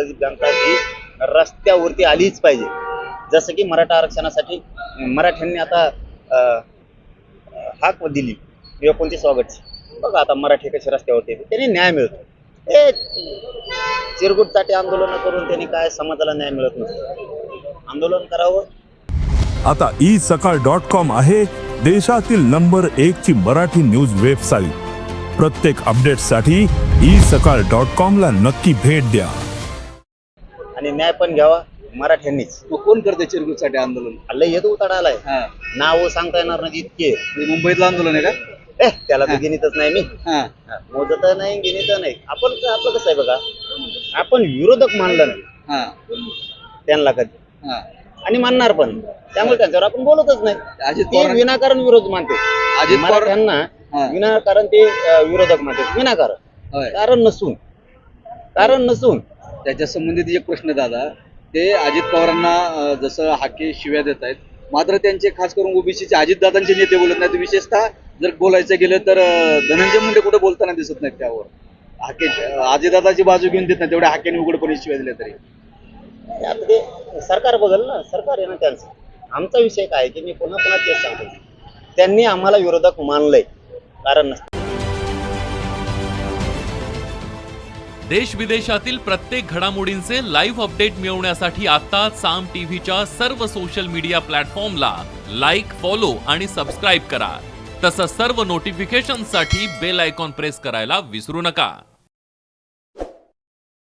प्रदीप जानकर ही रस्त्यावरती आलीच पाहिजे. जसं की मराठा आरक्षणासाठी मराठ्यांनी आता हाक दिली 29 ऑगस्ट. बघा आता मराठी कसे रस्त्यावरती येते, त्यांनी न्याय मिळतो. हे चिरगुटचाटे आंदोलन करून त्यांनी काय समाजाला न्याय मिळत नसतो. आंदोलन करावं. आता isakal.com आहे देशातील नंबर 1 ची मराठी न्यूज वेबसाईट. प्रत्येक अपडेटसाठी isakal.com ला नक्की भेट द्या आणि न्याय पण घ्यावा मराठ्यांनीच. कोण करते चिरगुटसाठी आंदोलन? लय येतो उताडा आलाय. नाव सांगता येणार नाही इतके. मुंबईतलं आंदोलन आहे का? त्याला तर गिनीतच नाही मी. मोजत नाही गिनीत नाही. आपलं कसं आहे बघा, आपण विरोधक मानलं नाही त्यांना कधी आणि मानणार पण, त्यामुळे त्यांच्यावर आपण बोलतच नाही. अजित ते पवार विनाकारण विरोध मानते. अजित पवार त्यांना विनाकारण ते विरोधक मानते. विनाकारण कारण नसून त्याच्या संबंधित एक प्रश्न दादा, ते अजित पवारांना जसं हाके शिव्या देत आहेत, मात्र त्यांचे खास करून ओबीसीचे अजितदादांचे नेते बोलत नाहीत. विशेषतः जर बोलायचं गेलं तर धनंजय मुंडे कुठे बोलताना दिसत नाहीत. त्यावर हाके अजितदादाची बाजू घेऊन देत नाही, तेवढ्या हाकेने उघडपणे शिव्या दिल्या तरी. आता ते सरकार बघल ना, सरकार आहे ना त्यांचं. आमचा विषय काय की मी पुन्हा तेच सांगतो, त्यांनी आम्हाला विरोधक मानलंय कारण नसतं. देश विदेशातील प्रत्येक घडामोडींचे लाईव्ह अपडेट मिळवण्यासाठी आता साम टीव्हीच्या सर्व सोशल मीडिया प्लॅटफॉर्मला लाईक, फॉलो आणि सबस्क्राईब करा. तसंच सर्व नोटिफिकेशनसाठी बेल आयकॉन प्रेस करायला विसरू नका.